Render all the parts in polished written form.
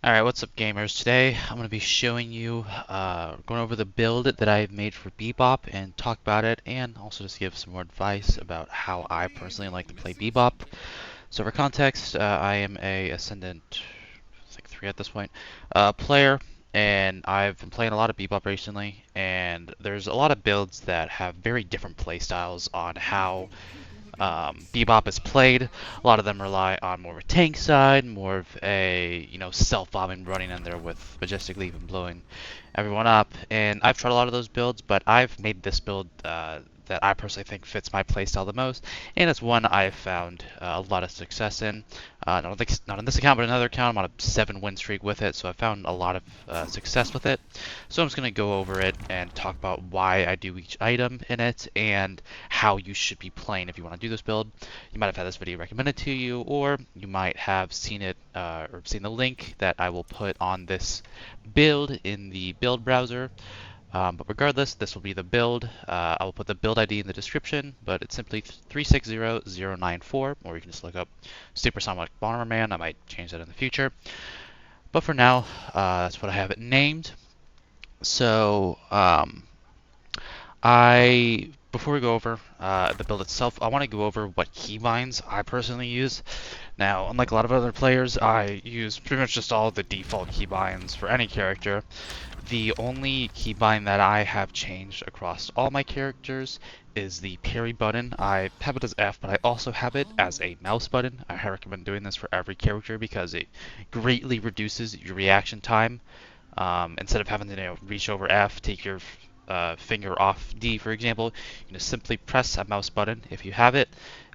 Alright, what's up gamers? Today I'm going to be showing you, going over the build that I've made for Bebop and talk about it, and also just give some more advice about how I personally like to play Bebop. So for context, I am a Ascendant, it's like 3 at this point, player, and I've been playing a lot of Bebop recently, and there's a lot of builds that have very different play styles on how Bebop is played. A lot of them rely on more of a tank side, more of a self-bombing, running in there with Majestic Leap and blowing everyone up. And I've tried a lot of those builds, but I've made this build that I personally think fits my playstyle the most, and it's one I've found a lot of success in. Not on this account, but another account. I'm on a 7-win streak with it, so I found a lot of success with it. So I'm just going to go over it and talk about why I do each item in it and how you should be playing if you want to do this build. You might have had this video recommended to you, or you might have seen it or seen the link that I will put on this build in the build browser. But regardless, this will be the build. I will put the build ID in the description, but it's simply 360094, or you can just look up Supersonic Bomberman. I might change that in the future. But for now, that's what I have it named. So, before we go over the build itself, I want to go over what keybinds I personally use. Now, unlike a lot of other players, I use pretty much just all the default keybinds for any character. The only keybind that I have changed across all my characters is the parry button. I have it as F, but I also have it as a mouse button. I recommend doing this for every character because it greatly reduces your reaction time. Instead of having to reach over F, take your finger off D, for example, you can just simply press a mouse button if you have it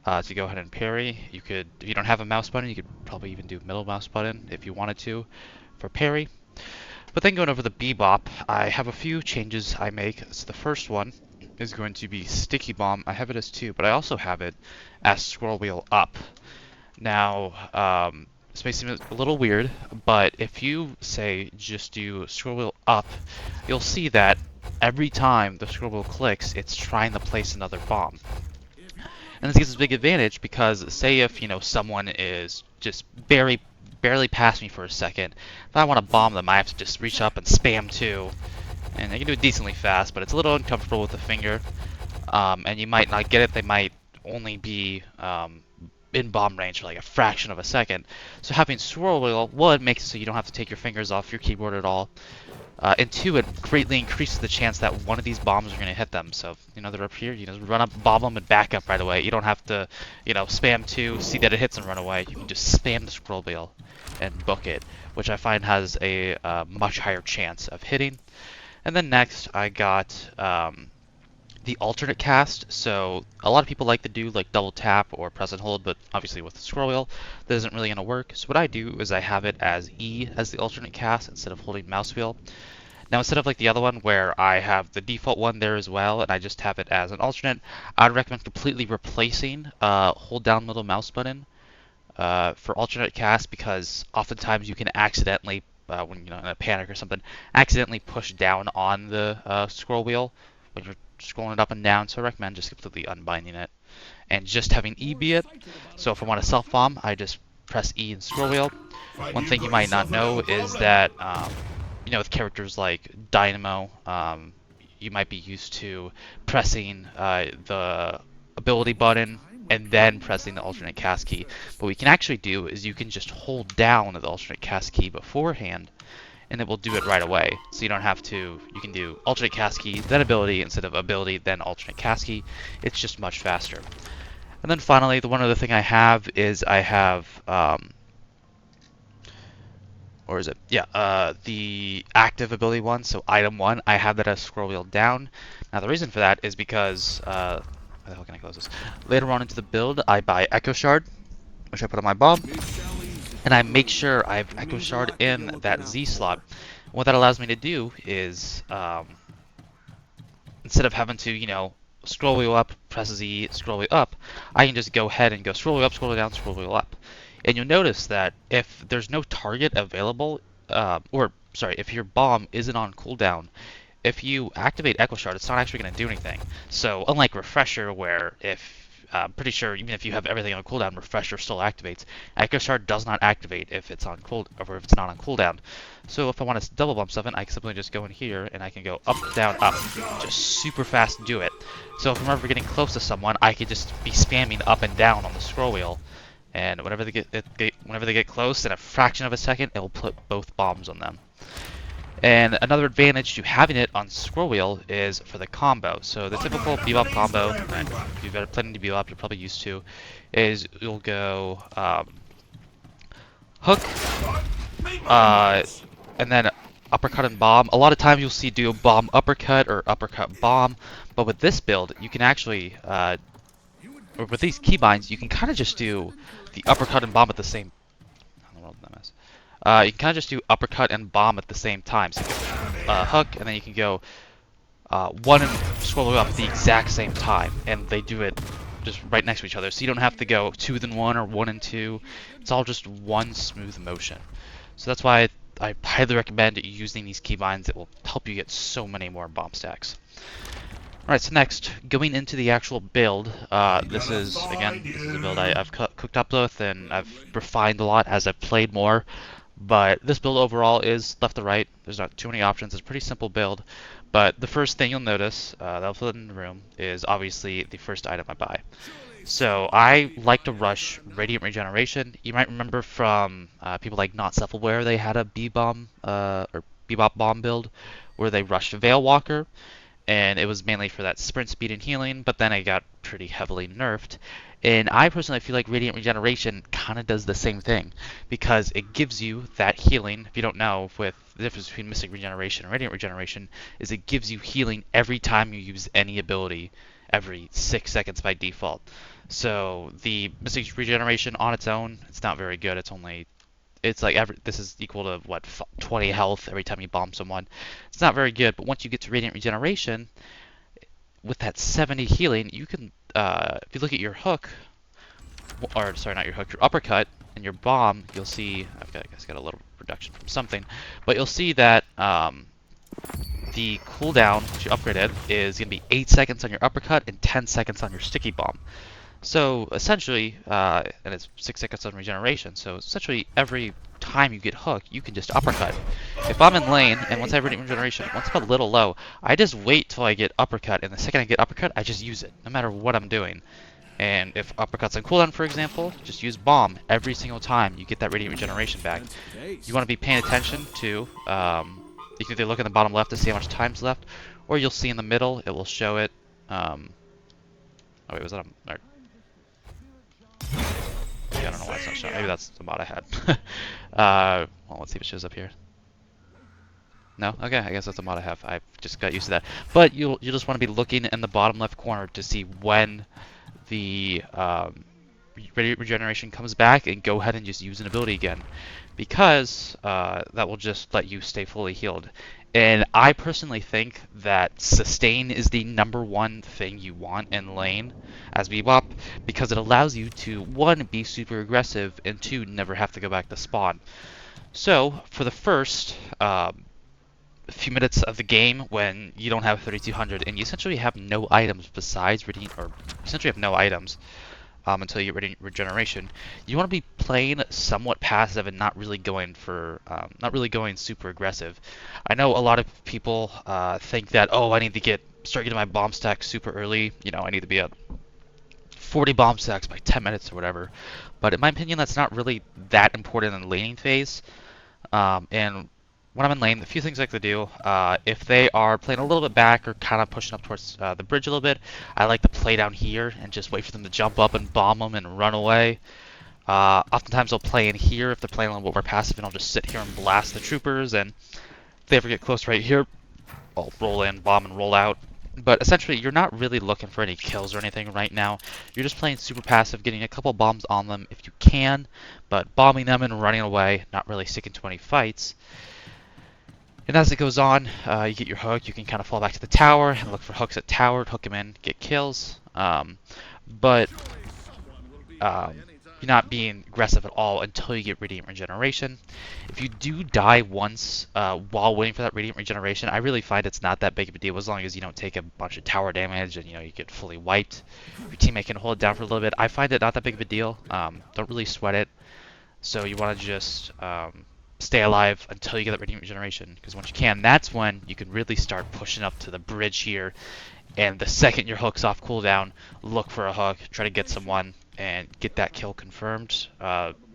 to go ahead and parry. You could, if you don't have a mouse button, you could probably even do middle mouse button if you wanted to for parry. But then going over the Bebop, I have a few changes I make. So the first one is going to be Sticky Bomb. I have it as 2, but I also have it as Scroll Wheel Up. Now, this may seem a little weird, but if you say just do Scroll Wheel Up, you'll see that every time the scroll wheel clicks, it's trying to place another bomb. And this gives us a big advantage because say if, someone is just barely past me for a second, if I want to bomb them, I have to just reach up and spam 2. And I can do it decently fast, but it's a little uncomfortable with the finger. And you might not get it. They might only be in bomb range for like a fraction of a second. So having swirl wheel, 1, makes it so you don't have to take your fingers off your keyboard at all. And 2, it greatly increases the chance that one of these bombs are going to hit them. So, they're up here, you just run up, bomb them, and back up right away. You don't have to, spam 2, see that it hits, and run away. You can just spam the scroll wheel and book it, which I find has a much higher chance of hitting. And then next, I got the alternate cast. So a lot of people like to do like double tap or press and hold, but obviously with the scroll wheel, that isn't really going to work. So what I do is I have it as E as the alternate cast instead of holding mouse wheel. Now instead of like the other one where I have the default one there as well, and I just have it as an alternate, I'd recommend completely replacing hold down middle mouse button for alternate cast, because oftentimes you can accidentally, when in a panic or something, accidentally push down on the scroll wheel when you're scrolling it up and down. So I recommend just completely unbinding it and just having E be it. So if I want to self bomb, I just press E and scroll wheel. One thing you might not know is that with characters like Dynamo, you might be used to pressing the ability button and then pressing the alternate cast key. But what you can actually do is you can just hold down the alternate cast key beforehand, and it will do it right away. So you don't have to, you can do alternate cast key, then ability, instead of ability, then alternate cast key. It's just much faster. And then finally, the one other thing I have is I have, or is it? Yeah, the active ability one, so item 1, I have that as scroll wheel down. Now the reason for that is because, where the hell can I close this? Later on into the build, I buy Echo Shard, which I put on my bomb, and I make sure I have Echo Shard in that Z slot. What that allows me to do is, instead of having to, scroll wheel up, press Z, scroll wheel up, I can just go ahead and go scroll wheel up, scroll wheel down, scroll wheel up. And you'll notice that if there's no target available, if your bomb isn't on cooldown, if you activate Echo Shard, it's not actually going to do anything. So unlike Refresher, where if I'm pretty sure even if you have everything on cooldown, Refresher still activates. Echo Shard does not activate if it's on cool or if it's not on cooldown. So if I want to double bump something, I can simply just go in here and I can go up, down, up, just super fast do it. So if I'm ever getting close to someone, I can just be spamming up and down on the scroll wheel, and whenever they get close, in a fraction of a second, it will put both bombs on them. And another advantage to having it on scroll wheel is for the combo. So the typical Bebop combo, and if you've ever played any Bebop, you're probably used to, is you'll go hook, and then uppercut and bomb. A lot of times you'll see do bomb uppercut or uppercut bomb, but with this build, you can actually, or with these keybinds, you can kind of just do the uppercut and bomb at the same. You can kind of just do uppercut and bomb at the same time. So you can hook, and then you can go one and scroll up at the exact same time, and they do it just right next to each other. So you don't have to go 2 then 1 or 1 and 2. It's all just one smooth motion. So that's why I highly recommend using these keybinds. It will help you get so many more bomb stacks. Alright, so next, going into the actual build, this is a build I've cooked up with and I've refined a lot as I've played more. But this build overall is left to right. There's not too many options. It's a pretty simple build. But the first thing you'll notice, that'll fit in the room, is obviously the first item I buy. So I like to rush Radiant Regeneration. You might remember from people like Not Self-Aware, they had a B-bomb, or Bebop bomb build, where they rushed Veil Walker, and it was mainly for that sprint speed and healing, but then it got pretty heavily nerfed. And I personally feel like Radiant Regeneration kind of does the same thing, because it gives you that healing. If you don't know, with the difference between Mystic Regeneration and Radiant Regeneration, is it gives you healing every time you use any ability, every 6 seconds by default. So the Mystic Regeneration on its own, it's not very good. It's like this is equal to what, 20 health every time you bomb someone. It's not very good, but once you get to Radiant Regeneration, with that 70 healing, you can, if you look at your hook, or sorry, not your hook, your uppercut and your bomb, you'll see, I guess got a little reduction from something, but you'll see that the cooldown, which you upgraded, is going to be 8 seconds on your uppercut and 10 seconds on your sticky bomb. So essentially, and it's 6 seconds on regeneration, so essentially every time you get hooked, you can just uppercut. If I'm in lane, and once I have regeneration, once I'm a little low, I just wait till I get uppercut, and the second I get uppercut, I just use it, no matter what I'm doing. And if uppercut's on cooldown, for example, just use bomb every single time you get that radiant regeneration back. You want to be paying attention to, you can either look in the bottom left to see how much time's left, or you'll see in the middle, it will show it, oh wait, was that a, I don't know why it's not showing. Maybe that's the mod I had. Well, let's see if it shows up here. No? Okay, I guess that's the mod I have. I just got used to that. But you'll just want to be looking in the bottom left corner to see when the regeneration comes back, and go ahead and just use an ability again, because that will just let you stay fully healed. And I personally think that sustain is the #1 thing you want in lane as Bebop, because it allows you to, 1, be super aggressive, and 2, never have to go back to spawn. So for the first few minutes of the game, when you don't have 3200 and you essentially have no items besides Radiant, or essentially have no items until you get Radiant Regeneration, you want to be playing somewhat passive and not really going for, not really going super aggressive. I know a lot of people think that, oh, I need to start getting my bomb stack super early. You know, I need to be at 40 bomb stacks by 10 minutes or whatever. But in my opinion, that's not really that important in the laning phase. And when I'm in lane, a few things I like to do, if they are playing a little bit back or kind of pushing up towards the bridge a little bit, I like to play down here and just wait for them to jump up and bomb them and run away. Oftentimes they'll play in here if they're playing a little bit more passive, and I'll just sit here and blast the troopers, and if they ever get close right here, I'll roll in, bomb, and roll out. But essentially, you're not really looking for any kills or anything right now. You're just playing super passive, getting a couple bombs on them if you can, but bombing them and running away, not really sticking to any fights. And as it goes on, you get your hook, you can kind of fall back to the tower and look for hooks at tower, hook them in, get kills. But you're not being aggressive at all until you get Radiant Regeneration. If you do die once while waiting for that Radiant Regeneration, I really find it's not that big of a deal as long as you don't take a bunch of tower damage and you get fully wiped. Your teammate can hold it down for a little bit. I find it not that big of a deal. Don't really sweat it. So you want to just stay alive until you get that Radiant Regeneration, because once you can, that's when you can really start pushing up to the bridge here. And the second your hook's off cooldown, look for a hook, try to get someone, and get that kill confirmed.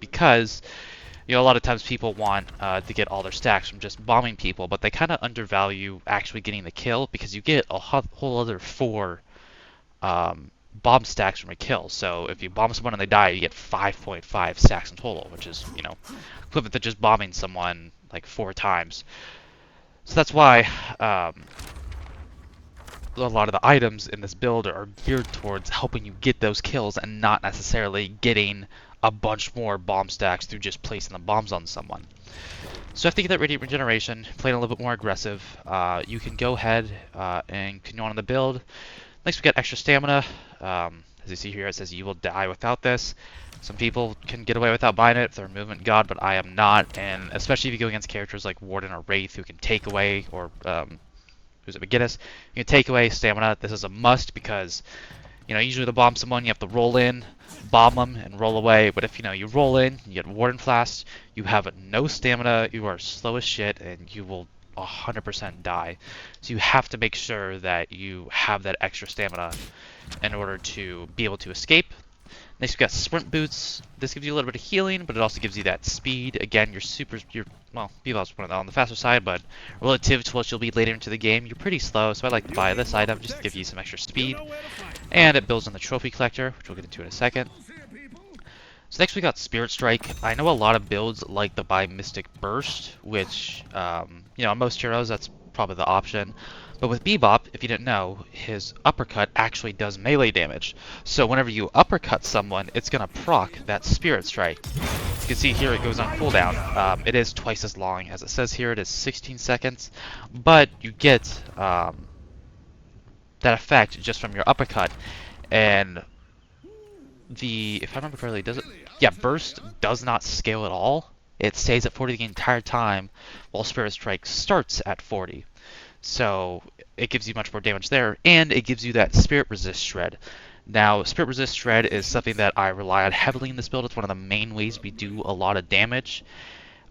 Because a lot of times people want to get all their stacks from just bombing people, but they kind of undervalue actually getting the kill because you get a whole other 4 bomb stacks from a kill. So if you bomb someone and they die, you get 5.5 stacks in total, which is equivalent to just bombing someone like 4 times. So that's why a lot of the items in this build are geared towards helping you get those kills and not necessarily getting a bunch more bomb stacks through just placing the bombs on someone. So after you get that Radiant Regeneration, playing a little bit more aggressive, you can go ahead and continue on the build. Next we got extra stamina. As you see here, it says you will die without this. Some people can get away without buying it if they're a movement god, but I am not. And especially if you go against characters like Warden or Wraith who can take away, or who's a Beginnis, you can take away stamina. This is a must because usually to bomb someone you have to roll in, bomb them, and roll away. But if you roll in, you get Warden Flask, you have no stamina, you are slow as shit, and you will 100% die. So you have to make sure that you have that extra stamina in order to be able to escape. Next, we've got Sprint Boots. This gives you a little bit of healing, but it also gives you that speed. Again, well, Bebop's one of the on the faster side, but relative to what you'll be later into the game, you're pretty slow, so I like to buy this item just to give you some extra speed. And it builds on the Trophy Collector, which we'll get into in a second. So next we got Spirit Strike. I know a lot of builds like to buy Mystic Burst, which, on most heroes that's probably the option. But with Bebop, if you didn't know, his uppercut actually does melee damage. So whenever you uppercut someone, it's going to proc that Spirit Strike. You can see here it goes on cooldown. It is twice as long as it says here. It is 16 seconds. But you get that effect just from your uppercut. And if I remember correctly, does it? Yeah, Burst does not scale at all. It stays at 40 the entire time, while Spirit Strike starts at 40. So it gives you much more damage there, and it gives you that Spirit Resist Shred. Now, Spirit Resist Shred is something that I rely on heavily in this build. It's one of the main ways we do a lot of damage.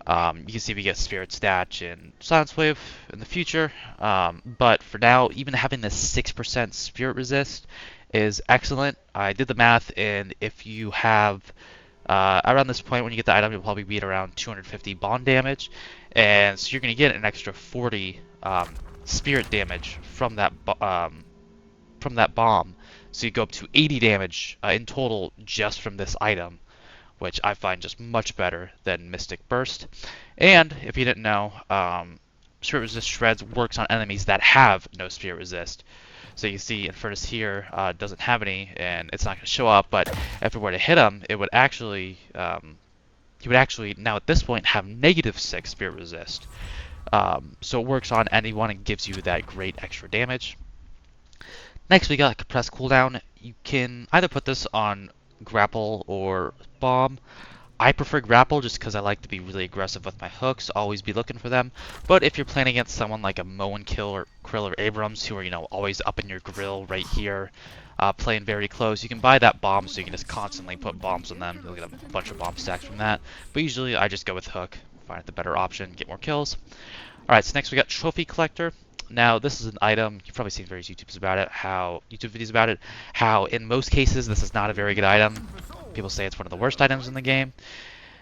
You can see we get Spirit Snatch and Silence Wave in the future, but for now, even having this 6% Spirit Resist is excellent. I did the math, and if you have around this point when you get the item, you'll probably be at around 250 bond damage, and so you're going to get an extra 40 spirit damage from that bomb. So you go up to 80 damage in total just from this item, which I find just much better than Mystic Burst. And if you didn't know, Spirit Resist Shreds works on enemies that have no Spirit Resist. So you see Infernus here doesn't have any, and it's not going to show up, but if it were to hit him, it would actually, he would actually, now at this point, have -6 Spirit Resist. So it works on anyone and gives you that great extra damage. Next, we got Compressed Cooldown. You can either put this on Grapple or Bomb. I prefer Grapple just because I like to be really aggressive with my hooks, always be looking for them. But if you're playing against someone like a Moen Kill or Krill or Abrams who are, always up in your grill right here, playing very close, you can buy that bomb so you can just constantly put bombs on them. You'll get a bunch of bomb stacks from that. But usually I just go with Hook, find it the better option, get more kills. Alright, so next we got Trophy Collector. Now, this is an item, you've probably seen various YouTube videos about it, how in most cases this is not a very good item. People say it's one of the worst items in the game.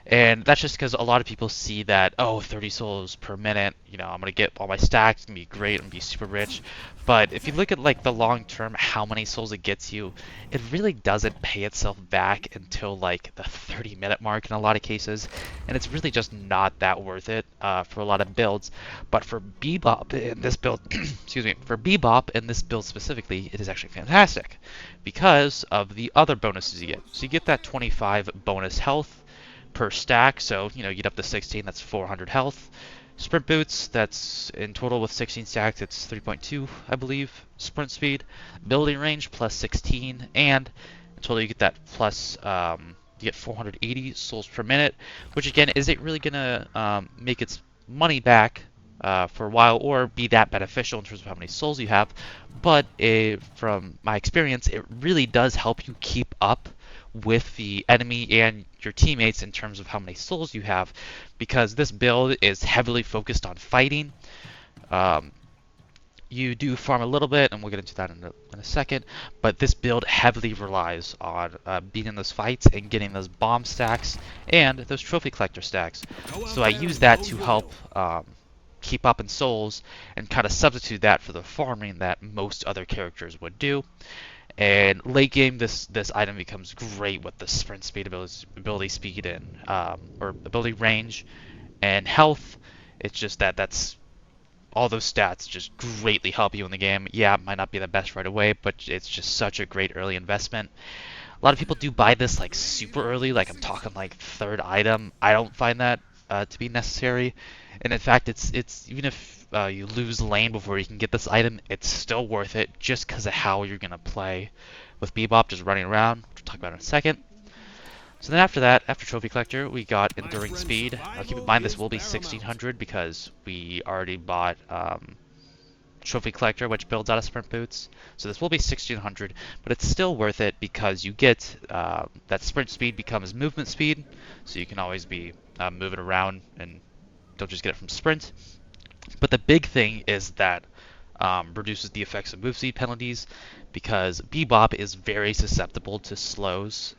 And that's just because a lot of people see that, 30 souls per minute, I'm going to get all my stacks, it's going to be great, I'm going to be super rich. But if you look at like the long term, how many souls it gets you, it really doesn't pay itself back until like the 30-minute mark in a lot of cases. And it's really just not that worth it for a lot of builds. But for Bebop in this build, excuse me, for Bebop in this build specifically, it is actually fantastic because of the other bonuses you get. So you get that 25 bonus health per stack, so you get up to 16, that's 400 health. Sprint Boots, that's in total with 16 stacks, it's 3.2, I believe. Sprint Speed, Building Range plus 16, and in total you get that plus You get 480 souls per minute, which again isn't really gonna make its money back for a while or be that beneficial in terms of how many souls you have. But from my experience, it really does help you keep up with the enemy and your teammates in terms of how many souls you have, because this build is heavily focused on fighting. Um, you do farm a little bit, and we'll get into that in a second, but this build heavily relies on beating those fights and getting those bomb stacks and those trophy collector stacks. So I use that to help keep up in souls and kind of substitute that for the farming that most other characters would do. And late game, this item becomes great with the sprint speed, ability speed, and or ability range and health. It's just that's all those stats just greatly help you in the game. Yeah, it might not be the best right away, but it's just such a great early investment. A lot of people do buy this like super early, like I'm talking like third item. I don't find that to be necessary, and in fact, it's even if you lose lane before you can get this item, it's still worth it just because of how you're gonna play with Bebop just running around, which we'll talk about in a second. So then after that, after Trophy Collector, we got Enduring Speed. Now keep in mind this will be 1600 because we already bought Trophy Collector, which builds out of Sprint Boots. So this will be 1600, but it's still worth it because you get that Sprint Speed becomes Movement Speed, so you can always be moving around and don't just get it from Sprint. But the big thing is that reduces the effects of move speed penalties because Bebop is very susceptible to slows.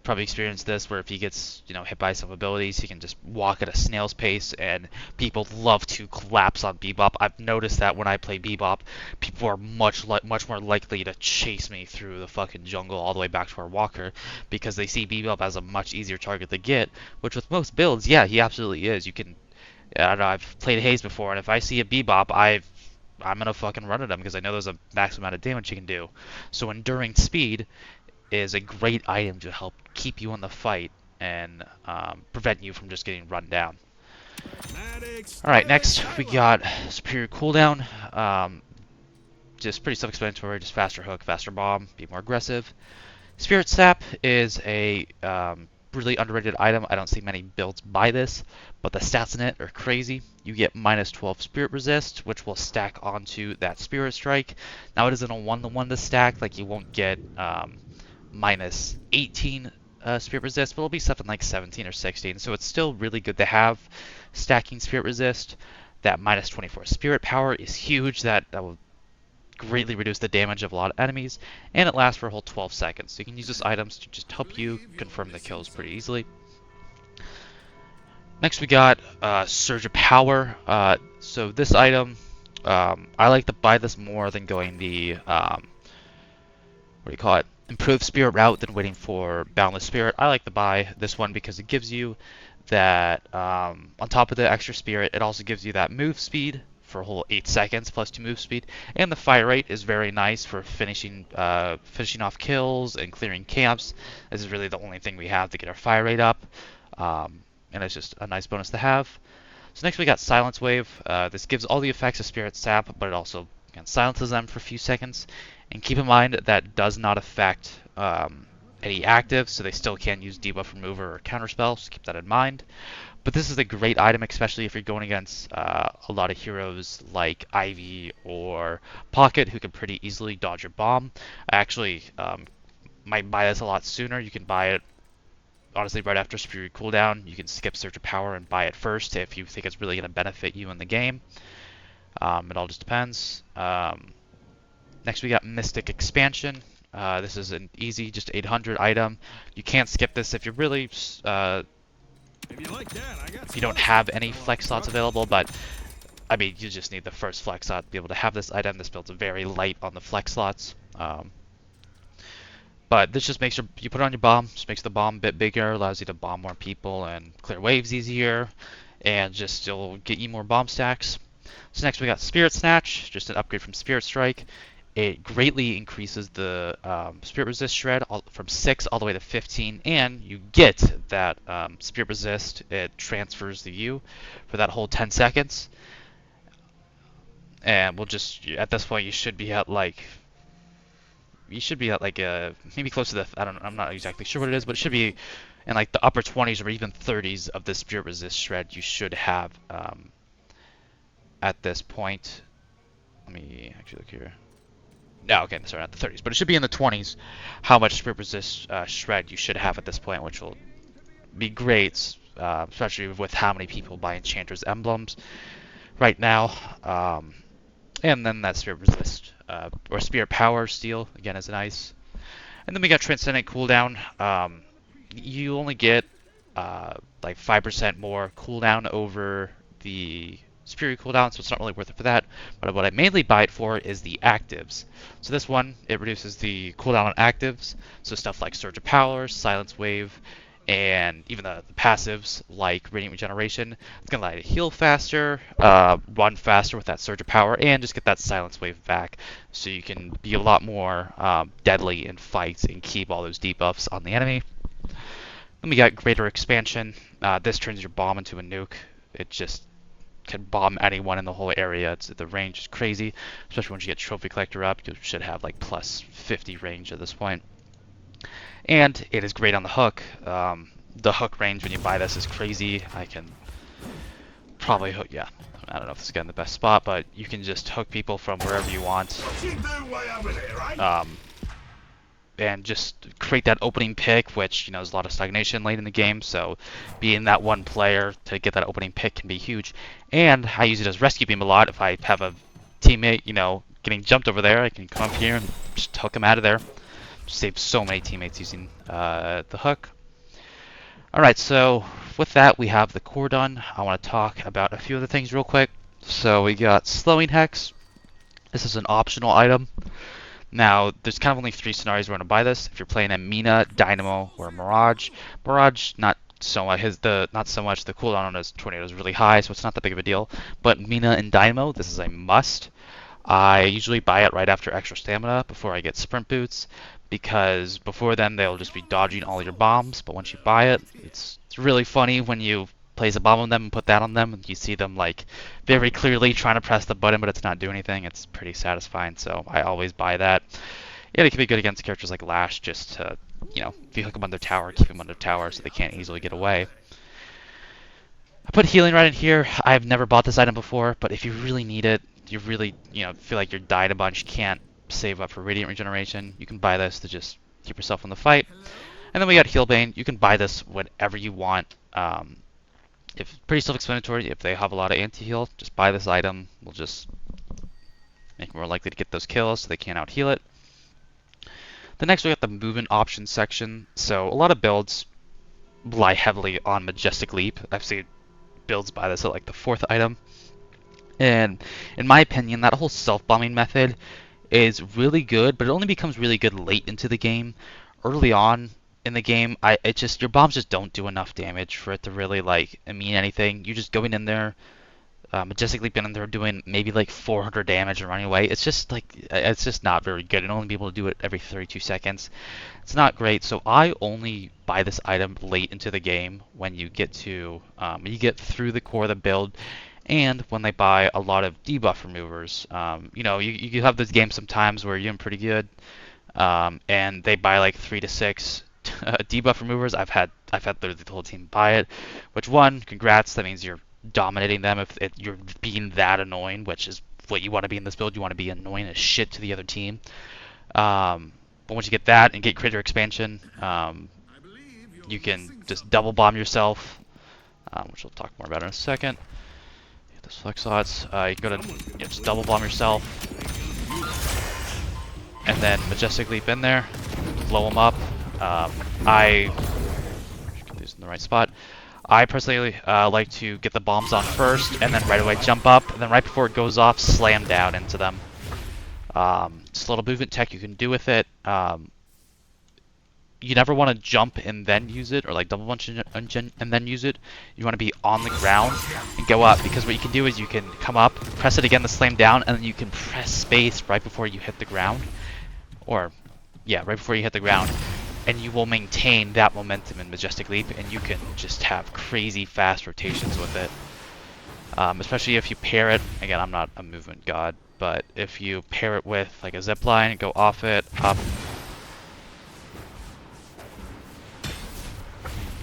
Probably experienced this where if he gets hit by some abilities, he can just walk at a snail's pace, and people love to collapse on Bebop. I've noticed that when I play Bebop, people are much more likely to chase me through the fucking jungle all the way back to our walker because they see Bebop as a much easier target to get. Which with most builds, yeah, he absolutely is. You can, I don't know, I've played Haze before, and if I see a Bebop, I'm gonna fucking run at him because I know there's a max amount of damage he can do. So enduring speed is a great item to help keep you in the fight and prevent you from just getting run down. Alright, next we got Superior Cooldown. Just pretty self-explanatory, just faster hook, faster bomb, be more aggressive. Spirit Sap is a really underrated item. I don't see many builds buy this, but the stats in it are crazy. You get minus 12 Spirit Resist, which will stack onto that Spirit Strike. Now it isn't a one-to-one to stack, like you won't get minus 18 Spirit Resist, but it'll be something like 17 or 16, so it's still really good to have stacking Spirit Resist. That minus 24 Spirit Power is huge. That will greatly reduce the damage of a lot of enemies, and it lasts for a whole 12 seconds. So you can use these items to just help you confirm the kills pretty easily. Next we got Surge of Power. So this item, I like to buy this more than going the what do you call it? Improved Spirit route than waiting for Boundless Spirit. I like to buy this one because it gives you that, on top of the extra Spirit, it also gives you that move speed for a whole 8 seconds plus 2 move speed, and the fire rate is very nice for finishing off kills and clearing camps. This is really the only thing we have to get our fire rate up, and it's just a nice bonus to have. So next we got Silence Wave. This gives all the effects of Spirit Sap, but it also silences them for a few seconds. And keep in mind that does not affect any active, so they still can use debuff remover or counterspell, so keep that in mind. But this is a great item, especially if you're going against a lot of heroes like Ivy or Pocket, who can pretty easily dodge your bomb. I actually might buy this a lot sooner. You can buy it honestly right after Superior Cooldown. You can skip Surge of Power and buy it first if you think it's really going to benefit you in the game. It all just depends. Next we got Mystic Expansion. This is an easy, just 800 item. You can't skip this if you're really, if you don't have any flex slots available, but I mean, you just need the first flex slot to be able to have this item. This build's very light on the flex slots. But this just makes you put it on your bomb, just makes the bomb a bit bigger, allows you to bomb more people and clear waves easier, and just still get you more bomb stacks. So next we got Spirit Snatch, just an upgrade from Spirit Strike. It greatly increases the Spirit Resist shred from 6 all the way to 15, and you get that Spirit Resist. It transfers to you for that whole 10 seconds. And we'll just, at this point, you should be at like, you should be at like maybe close to the, I'm not exactly sure what it is, but it should be in like the upper 20s or even 30s of the Spirit Resist shred you should have at this point. Let me actually look here. No, okay, sorry, not the 30s, but it should be in the 20s how much Spirit Resist shred you should have at this point, which will be great, especially with how many people buy Enchanter's emblems right now. And then that Spirit Resist, or Spirit Power Steel, again, is nice. And then we got Transcendent cooldown. You only get like 5% more cooldown over the Spirit cooldown, so it's not really worth it for that. But what I mainly buy it for is the actives. So this one, it reduces the cooldown on actives, so stuff like Surge of Power, Silence Wave, and even the passives like Radiant Regeneration. It's going to allow you to heal faster, run faster with that Surge of Power, and just get that Silence Wave back so you can be a lot more deadly in fights and keep all those debuffs on the enemy. Then we got Greater Expansion. This turns your bomb into a nuke. It just can bomb anyone in the whole area. The range is crazy, especially once you get Trophy Collector up. You should have like plus 50 range at this point. And it is great on the hook. The hook range when you buy this is crazy. I can probably hook, yeah. I don't know if this is getting the best spot, but you can just hook people from wherever you want. And just create that opening pick, which, you know, there's a lot of stagnation late in the game, so being that one player to get that opening pick can be huge. And I use it as rescue beam a lot. If I have a teammate, you know, getting jumped over there, I can come up here and just hook him out of there. Save so many teammates using the hook. Alright, so with that we have the core done. I want to talk about a few other things real quick. So we got Slowing Hex. This is an optional item. Now, there's kind of only 3 scenarios where I'm going to buy this. If you're playing a Mina, Dynamo, or Mirage. Mirage, not so much. Not so much. The cooldown on his tornado is really high, so it's not that big of a deal. But Mina and Dynamo, this is a must. I usually buy it right after extra stamina before I get sprint boots, because before then they'll just be dodging all your bombs. But once you buy it, it's really funny when you place a bomb on them and put that on them, and you see them like very clearly trying to press the button, but it's not doing anything. It's pretty satisfying, so I always buy that. Yeah, it can be good against characters like Lash, just to, you know, if you hook them under tower, keep them under tower so they can't easily get away. I put healing right in here. I've never bought this item before, but if you really need it, you really, you know, feel like you're dying a bunch, can't save up for Radiant Regeneration, you can buy this to just keep yourself in the fight. And then we got Healbane. You can buy this whenever you want. If pretty self-explanatory. If they have a lot of anti-heal, just buy this item. We'll just make them more likely to get those kills so they can't out-heal it. The next we got the movement options section. So a lot of builds rely heavily on Majestic Leap. I've seen builds buy this at like the 4th item. And in my opinion, that whole self-bombing method is really good, but it only becomes really good late into the game. Early on in the game, your bombs just don't do enough damage for it to really like mean anything. You're just going in there, Majestic Leap in there doing maybe like 400 damage and running away. It's just not very good, and only be able to do it every 32 seconds. It's not great. So I only buy this item late into the game when you get to you get through the core of the build. And when they buy a lot of debuff removers, you know, you have those games sometimes where you're doing pretty good, and they buy like 3 to 6 debuff removers. I've had literally the whole team buy it. Which, one, congrats. That means you're dominating them if you're being that annoying, which is what you want to be in this build. You want to be annoying as shit to the other team. But once you get that and get Greater Expansion, you can just double bomb yourself, which we'll talk more about in a second. Those flex slots. You can go to just double bomb yourself, and then Majestic Leap in there, blow them up. I get these in the right spot. I personally like to get the bombs on first, and then right away jump up, and then right before it goes off, slam down into them. Just a little movement tech you can do with it. You never want to jump and then use it, or like double punch and then use it. You want to be on the ground and go up, because what you can do is you can come up, press it again to slam down, and then you can press space right before you hit the ground. Or, yeah, right before you hit the ground. And you will maintain that momentum in Majestic Leap, and you can just have crazy fast rotations with it. Especially if you pair it, again, I'm not a movement god, but if you pair it with like a zipline and go off it, up,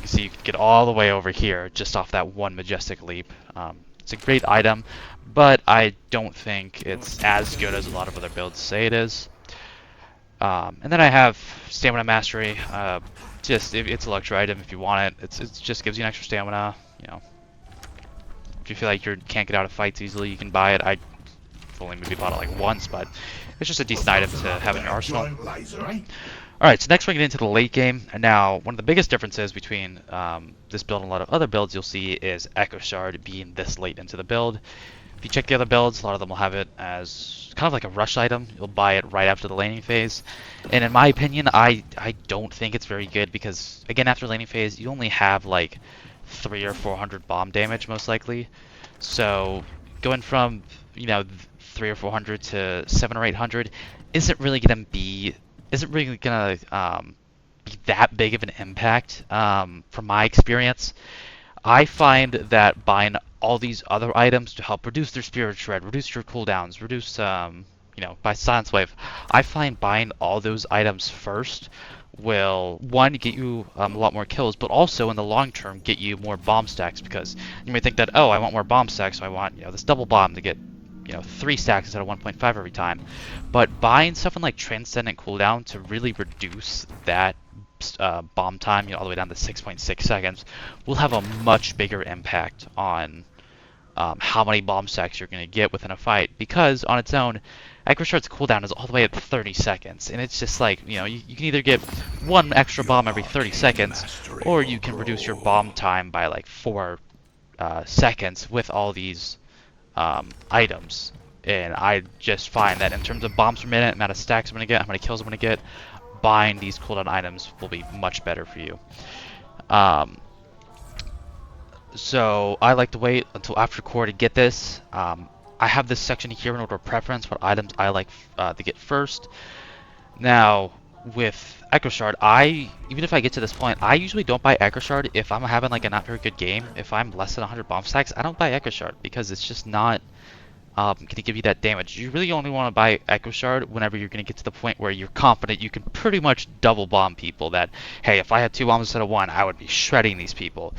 can see you can get all the way over here just off that one majestic leap. It's a great item, but I don't think it's as good as a lot of other builds say it is. And then I have Stamina Mastery. It's a luxury item if you want it. It just gives you an extra stamina. You know, if you feel like you can't get out of fights easily, you can buy it. I've only maybe bought it like once, but it's just a decent item to have in your arsenal. Alright, so next we're going to get into the late game. And now, one of the biggest differences between this build and a lot of other builds you'll see is Echo Shard being this late into the build. If you check the other builds, a lot of them will have it as kind of like a rush item. You'll buy it right after the laning phase. And in my opinion, I don't think it's very good because, again, after laning phase, you only have like 300 or 400 bomb damage most likely. So going from, 300 or 400 to 700 or 800 isn't really gonna be that big of an impact from my experience. I find that buying all these other items to help reduce their spirit shred, reduce your cooldowns, reduce by silence wave, I find buying all those items first will, one, get you a lot more kills, but also in the long term get you more bomb stacks, because you may think that, oh, I want more bomb stacks, so I want this double bomb to get 3 stacks instead of 1.5 every time. But buying something like Transcendent cooldown to really reduce that bomb time, all the way down to 6.6 seconds, will have a much bigger impact on how many bomb stacks you're going to get within a fight. Because on its own, Echo Shard's cooldown is all the way at 30 seconds, and it's just like, you can either get one extra bomb every 30 seconds, or you can reduce your bomb time by like 4 seconds with all these items. And I just find that in terms of bombs per minute, amount of stacks I'm going to get, how many kills I'm going to get, buying these cooldown items will be much better for you. So I like to wait until after core to get this. I have this section here in order of preference, what items I like to get first. Now, with Echo Shard, even if I get to this point, I usually don't buy Echo Shard if I'm having like a not very good game. If I'm less than 100 bomb stacks, I don't buy Echo Shard because it's just not going to give you that damage. You really only want to buy Echo Shard whenever you're going to get to the point where you're confident you can pretty much double bomb people. That, hey, if I had 2 bombs instead of 1, I would be shredding these people.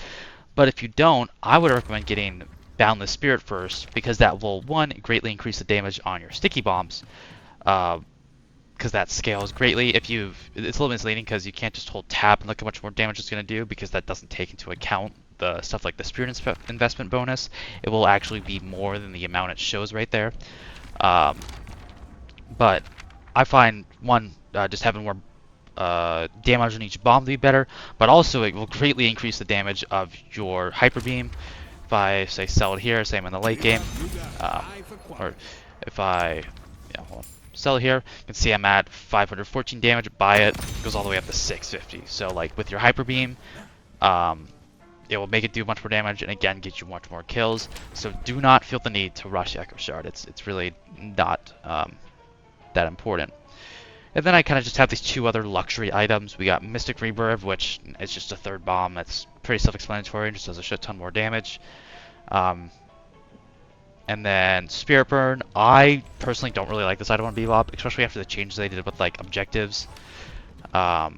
But if you don't, I would recommend getting Boundless Spirit first, because that will, one, greatly increase the damage on your sticky bombs, because that scales greatly. It's a little misleading because you can't just hold tab and look how much more damage it's going to do, because that doesn't take into account the stuff like the Spirit investment bonus. It will actually be more than the amount it shows right there. But I find, one, just having more damage on each bomb to be better, but also it will greatly increase the damage of your Hyper Beam. If I say sell it here, say I'm in the late game, or if I sell it here, you can see I'm at 514 damage, buy it, goes all the way up to 650. So like with your Hyper Beam, it will make it do much more damage, and again get you much more kills. So do not feel the need to rush Echo Shard. It's really not that important. And then I kind of just have these 2 other luxury items. We got Mystic Rebirth, which is just a 3rd bomb. That's pretty self-explanatory and just does a shit ton more damage. And then Spirit Burn. I personally don't really like this item on Bebop, especially after the changes they did with like objectives. I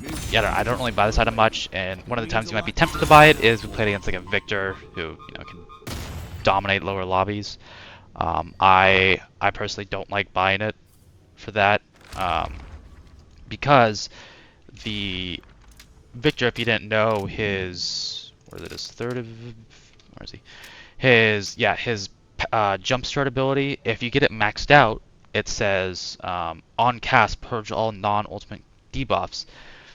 don't really buy this item much, and one of the times you might be tempted to buy it is we played against like a Victor who can dominate lower lobbies. I personally don't like buying it for that, because the Victor, if you didn't know, his jump start ability, if you get it maxed out, it says on cast purge all non-ultimate debuffs,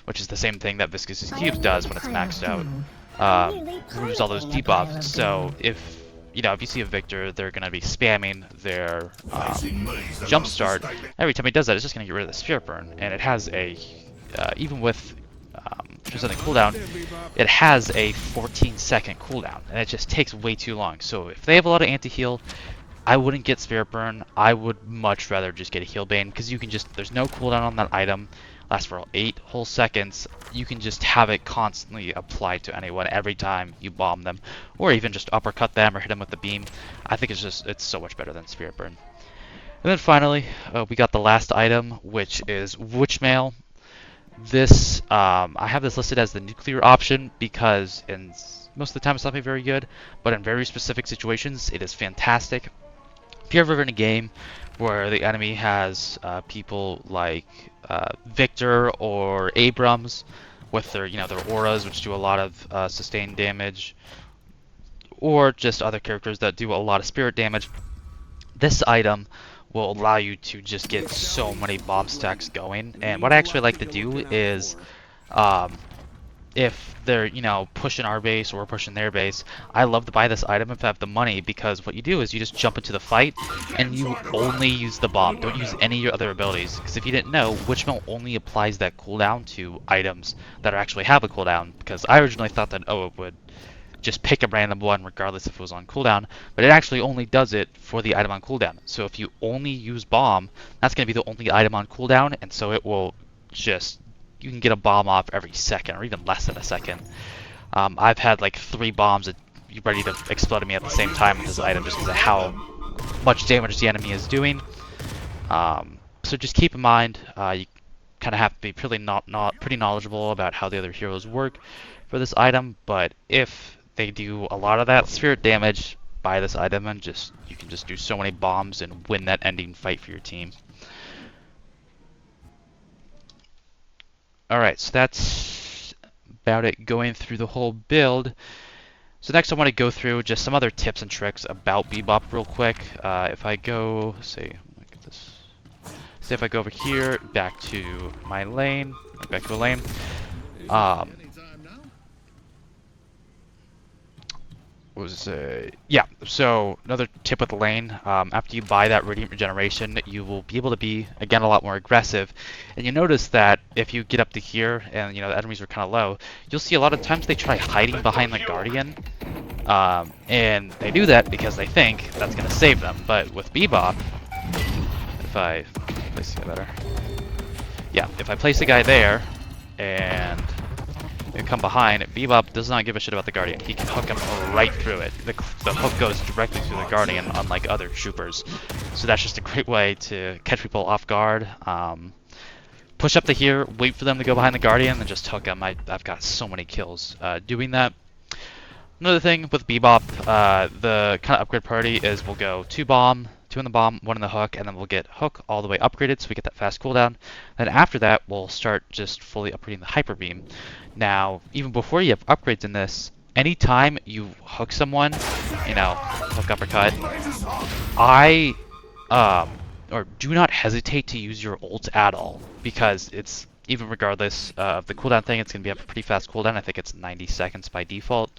which is the same thing that Viscous Cubes does when it's maxed out. Removes all those debuffs. So if you see a Victor, they're going to be spamming their jump start. Every time he does that, it's just going to get rid of the Spirit Burn. And it has even with Supersonic cooldown, it has a 14-second cooldown. And it just takes way too long. So if they have a lot of anti-heal, I wouldn't get Spirit Burn. I would much rather just get a Heal Bane, because you can there's no cooldown on that item. Lasts for 8 whole seconds. You can just have it constantly applied to anyone every time you bomb them, or even just uppercut them or hit them with the beam. I think it's so much better than Spirit Burn. And then finally, we got the last item, which is Witchmail. This I have this listed as the nuclear option because most of the time it's not very good, but in very specific situations it is fantastic. If you're ever in a game where the enemy has people like Victor or Abrams with their auras, which do a lot of sustained damage, or just other characters that do a lot of spirit damage, this item will allow you to just get so many bomb stacks going. And what I actually like to do is, um, if they're pushing our base or we're pushing their base, I love to buy this item if I have the money, because what you do is you just jump into the fight and you only use the bomb. Don't use any of your other abilities, because if you didn't know, Witchmelt only applies that cooldown to items that actually have a cooldown, because I originally thought that it would just pick a random one regardless if it was on cooldown, but it actually only does it for the item on cooldown. So if you only use bomb, that's going to be the only item on cooldown, and so it will just, you can get a bomb off every second, or even less than a second. I've had like 3 bombs ready to explode at me at the same time with this item, just because of how much damage the enemy is doing. So just keep in mind, you kind of have to be pretty knowledgeable about how the other heroes work for this item, but if they do a lot of that spirit damage, buy this item and you can just do so many bombs and win that ending fight for your team. Alright, so that's about it going through the whole build. So next I want to go through just some other tips and tricks about Bebop real quick. If I go, say if I go over here, back to my lane, back to a lane, yeah, so another tip with the lane, after you buy that Radiant Regeneration, you will be able to be, again, a lot more aggressive. And you notice that if you get up to here and, the enemies are kind of low, you'll see a lot of times they try hiding behind the Guardian. And they do that because they think that's going to save them. But with Bebop, if I place the guy better. Yeah, if I place the guy there, and come behind, Bebop does not give a shit about the Guardian. He can hook him right through it. The hook goes directly through the Guardian, unlike other troopers. So that's just a great way to catch people off guard. Push up to here, wait for them to go behind the Guardian, and just hook them. I've got so many kills doing that. Another thing with Bebop, the kind of upgrade priority is we'll go 2 bomb, 2 in the bomb, 1 in the hook, and then we'll get hook all the way upgraded so we get that fast cooldown. Then after that, we'll start just fully upgrading the hyper beam. Now, even before you have upgrades in this, anytime you hook someone, hook uppercut, or do not hesitate to use your ult at all, because it's, even regardless of the cooldown thing, it's going to be a pretty fast cooldown. I think it's 90 seconds by default.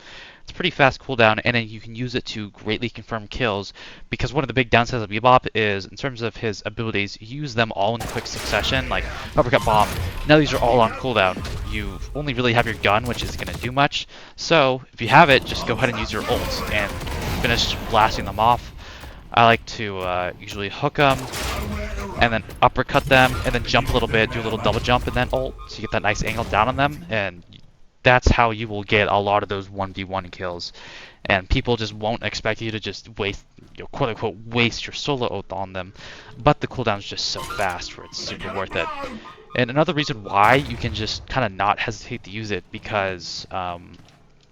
It's a pretty fast cooldown, and then you can use it to greatly confirm kills, because one of the big downsides of Bebop is, in terms of his abilities, you use them all in quick succession, like uppercut, bomb. Now these are all on cooldown. You only really have your gun, which isn't going to do much, so if you have it, just go ahead and use your ult and finish blasting them off. I like to usually hook them, and then uppercut them, and then jump a little bit, do a little double jump, and then ult, so you get that nice angle down on them, and that's how you will get a lot of those 1v1 kills. And people just won't expect you to just waste, quote-unquote, waste your solo ult on them, but the cooldown's just so fast where it's super worth it. And another reason why you can just kind of not hesitate to use it, because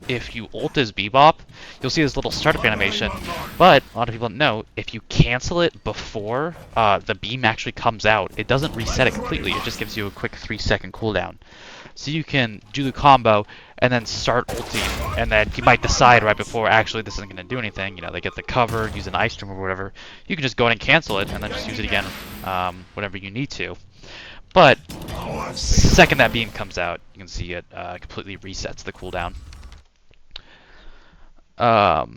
if you ult as Bebop, you'll see this little startup animation, but a lot of people don't know, if you cancel it before the beam actually comes out, it doesn't reset it completely, it just gives you a quick 3-second cooldown. So you can do the combo and then start ulting, and then you might decide right before, actually this isn't going to do anything, they get the cover, use an ice storm or whatever, you can just go in and cancel it and then just use it again whenever you need to. But second that beam comes out, you can see it completely resets the cooldown. So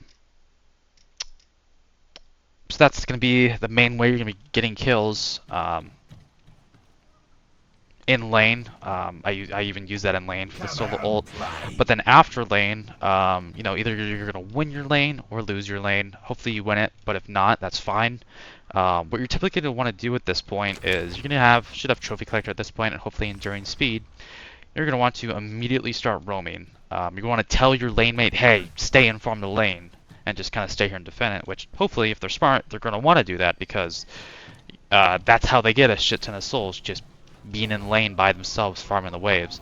that's going to be the main way you're going to be getting kills in lane. I even use that in lane for the solo ult. But then after lane, either you're going to win your lane or lose your lane. Hopefully you win it, but if not, that's fine. What you're typically going to want to do at this point is you're going to should have Trophy Collector at this point, and hopefully Enduring Speed. You're going to want to immediately start roaming. You're going to want to tell your lane mate, hey, stay and farm the lane, and just kind of stay here and defend it, which hopefully, if they're smart, they're going to want to do that, because that's how they get a shit ton of souls, just being in lane by themselves farming the waves.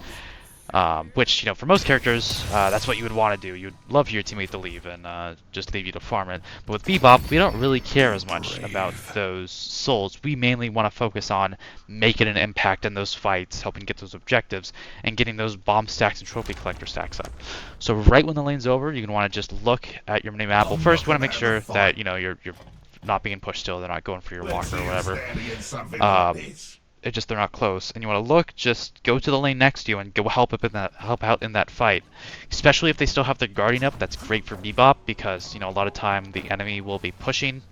Which, for most characters, that's what you would want to do. You'd love for your teammate to leave and just leave you to farm it. But with Bebop, we don't really care as much about those souls. We mainly want to focus on making an impact in those fights, helping get those objectives, and getting those bomb stacks and trophy collector stacks up. So right when the lane's over, you're going to want to just look at your mini-map. Well, first, you want to make sure that, you're not being pushed still. They're not going for your walker or whatever. They're not close, and you want to look, just go to the lane next to you and go help out in that fight. Especially if they still have their guardian up, that's great for Bebop because a lot of time the enemy will be pushing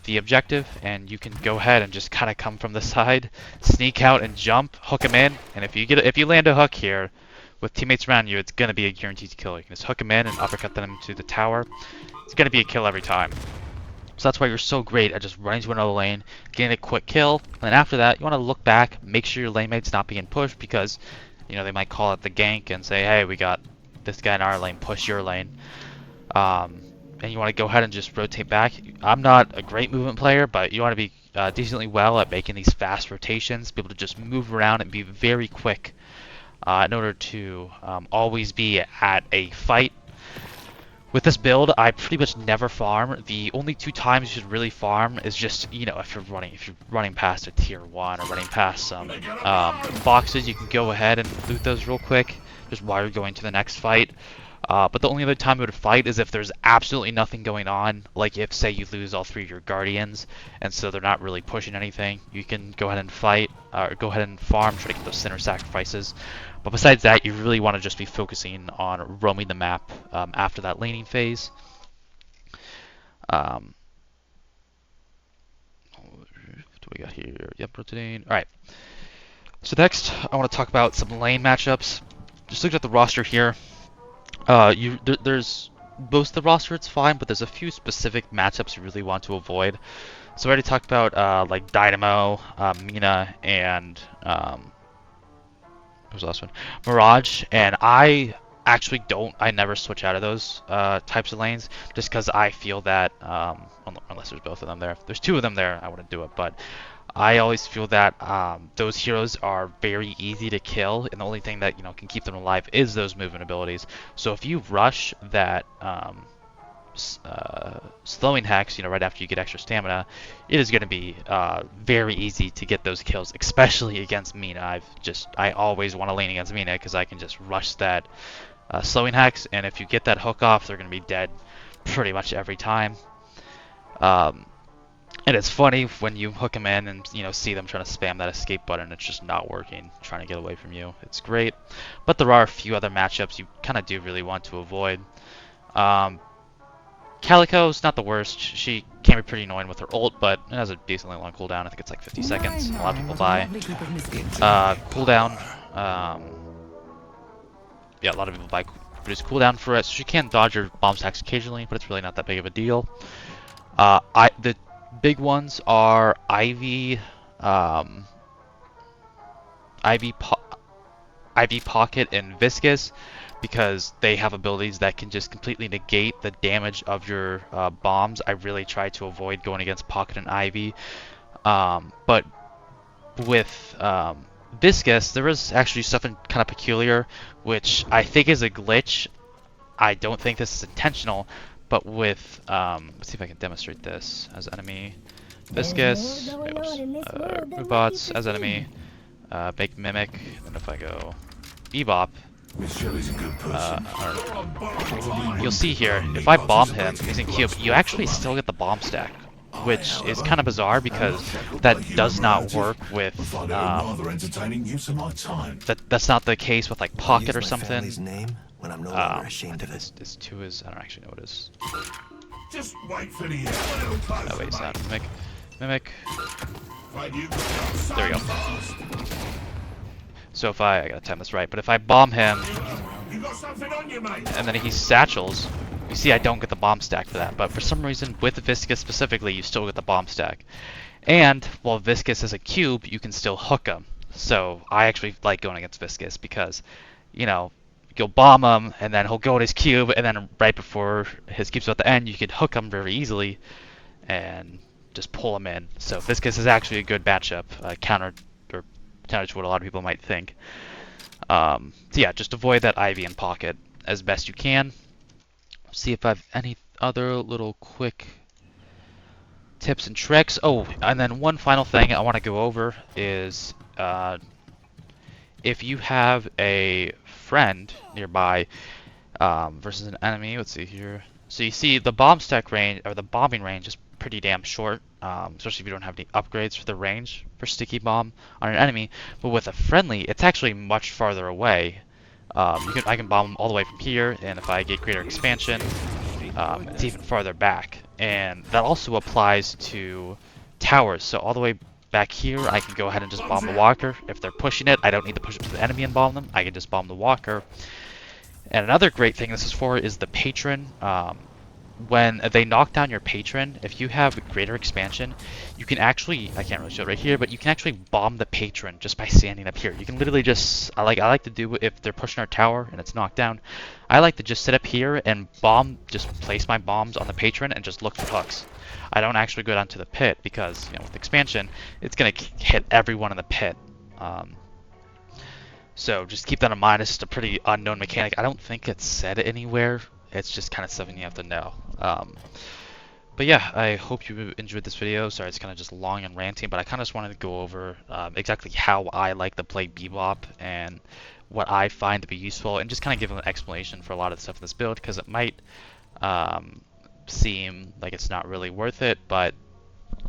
the objective, and you can go ahead and just kind of come from the side, sneak out and jump, hook them in, and if you land a hook here with teammates around you, it's gonna be a guaranteed kill. You can just hook them in and uppercut them to the tower. It's gonna be a kill every time. So that's why you're so great at just running to another lane, getting a quick kill, and then after that, you want to look back, make sure your lane mate's not being pushed because, they might call it the gank and say, hey, we got this guy in our lane, push your lane. And you want to go ahead and just rotate back. I'm not a great movement player, but you want to be decently well at making these fast rotations, be able to just move around and be very quick in order to always be at a fight. With this build, I pretty much never farm. The only 2 times you should really farm is just, if you're running past a tier 1 or running past some boxes, you can go ahead and loot those real quick, just while you're going to the next fight. But the only other time I would fight is if there's absolutely nothing going on, like if, say, you lose all 3 of your guardians, and so they're not really pushing anything, you can go ahead and fight, or go ahead and farm, try to get those center sacrifices. But besides that, you really want to just be focusing on roaming the map after that laning phase. What do we got here? Yep, rotating. Alright. So next, I want to talk about some lane matchups. Just look at the roster here. There's most of the roster, it's fine, but there's a few specific matchups you really want to avoid. So I already talked about like Dynamo, Mina, and what was the last one? Mirage, and I actually I never switch out of those types of lanes just because I feel that, unless there's both of them there. If there's 2 of them there, I wouldn't do it, but I always feel that those heroes are very easy to kill, and the only thing that can keep them alive is those movement abilities. So if you rush that slowing hex, right after you get extra stamina, it is going to be very easy to get those kills, especially against Mina. I always want to lane against Mina because I can just rush that slowing hex, and if you get that hook off, they're going to be dead pretty much every time. And it's funny when you hook them in and see them trying to spam that escape button. It's just not working, trying to get away from you. It's great, but there are a few other matchups you kind of do really want to avoid. Calico's not the worst. She can be pretty annoying with her ult, but it has a decently long cooldown. I think it's like 50 seconds. A lot of people die. Cooldown. Yeah, a lot of people buy reduce cooldown for it. So she can dodge her bomb stacks occasionally, but it's really not that big of a deal. The big ones are Ivy, Ivy Pocket, and Viscous, because they have abilities that can just completely negate the damage of your bombs. I really try to avoid going against Pocket and Ivy. But with Viscous, there is actually something kind of peculiar, which I think is a glitch. I don't think this is intentional, but with, let's see if I can demonstrate this as enemy. Viscous, bots as enemy, make Mimic, and if I go Bebop, you'll see here, if I bomb him using Cube, you actually still get the bomb stack, which is kind of bizarre because that does not work with, that's not the case with like Pocket or something. When I'm no longer ashamed of it. This 2 is, I don't actually know what it is. Just wait for the oh wait, it's not. Mimic. There we go. So if I gotta time this right, but if I bomb him, and then he satchels, you see I don't get the bomb stack for that, but for some reason with Viscous specifically, you still get the bomb stack. And while Viscous is a cube, you can still hook him. So I actually like going against Viscous because, you'll bomb him, and then he'll go at his cube, and then right before his cube's at the end, you can hook him very easily and just pull him in. So Viscous is actually a good matchup, counter or counter to what a lot of people might think. So yeah, just avoid that Ivy in pocket as best you can. See if I have any other little quick tips and tricks. Oh, and then one final thing I want to go over is if you have a friend nearby versus an enemy. Let's see here. So you see the bomb stack range, or the bombing range, is pretty damn short, especially if you don't have any upgrades for the range for sticky bomb on an enemy. But with a friendly, it's actually much farther away. I can bomb them all the way from here, and if I get greater expansion, it's even farther back. And that also applies to towers. So all the way back here, I can go ahead and just bomb the walker. If they're pushing it, I don't need to push it to the enemy and bomb them. I can just bomb the walker. And another great thing this is for is the patron. When they knock down your patron, if you have greater expansion, you can actually, I can't really show it right here, but you can actually bomb the patron just by standing up here. You can literally just, I like to do, if they're pushing our tower and it's knocked down, I like to just sit up here and just place my bombs on the patron and just look for hooks. I don't actually go down to the pit because, with expansion, it's going to hit everyone in the pit. So just keep that in mind. It's just a pretty unknown mechanic. I don't think it's said anywhere. It's just kind of something you have to know. But yeah, I hope you enjoyed this video. Sorry, it's kind of just long and ranting, but I kind of just wanted to go over exactly how I like to play Bebop and what I find to be useful, and just kind of give an explanation for a lot of the stuff in this build, because it might seem like it's not really worth it, but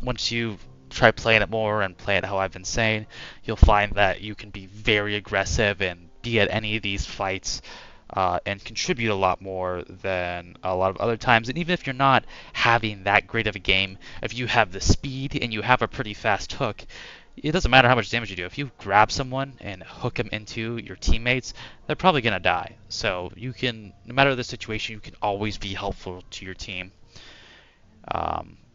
once you try playing it more and play it how I've been saying, you'll find that you can be very aggressive and be at any of these fights and contribute a lot more than a lot of other times. And even if you're not having that great of a game, if you have the speed and you have a pretty fast hook, it doesn't matter how much damage you do. If you grab someone and hook them into your teammates, they're probably going to die. So you can, no matter the situation, you can always be helpful to your team.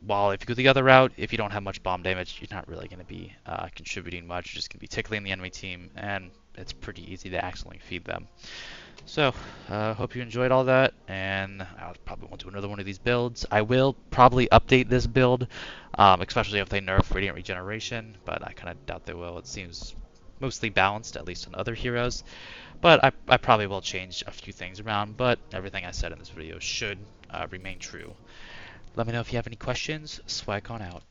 While if you go the other route, if you don't have much bomb damage, you're not really going to be contributing much. You're just going to be tickling the enemy team, and it's pretty easy to accidentally feed them. So, hope you enjoyed all that, and I probably won't do another one of these builds. I will probably update this build, especially if they nerf Radiant Regeneration, but I kind of doubt they will. It seems mostly balanced, at least on other heroes. But I probably will change a few things around, but everything I said in this video should remain true. Let me know if you have any questions. Swag on out.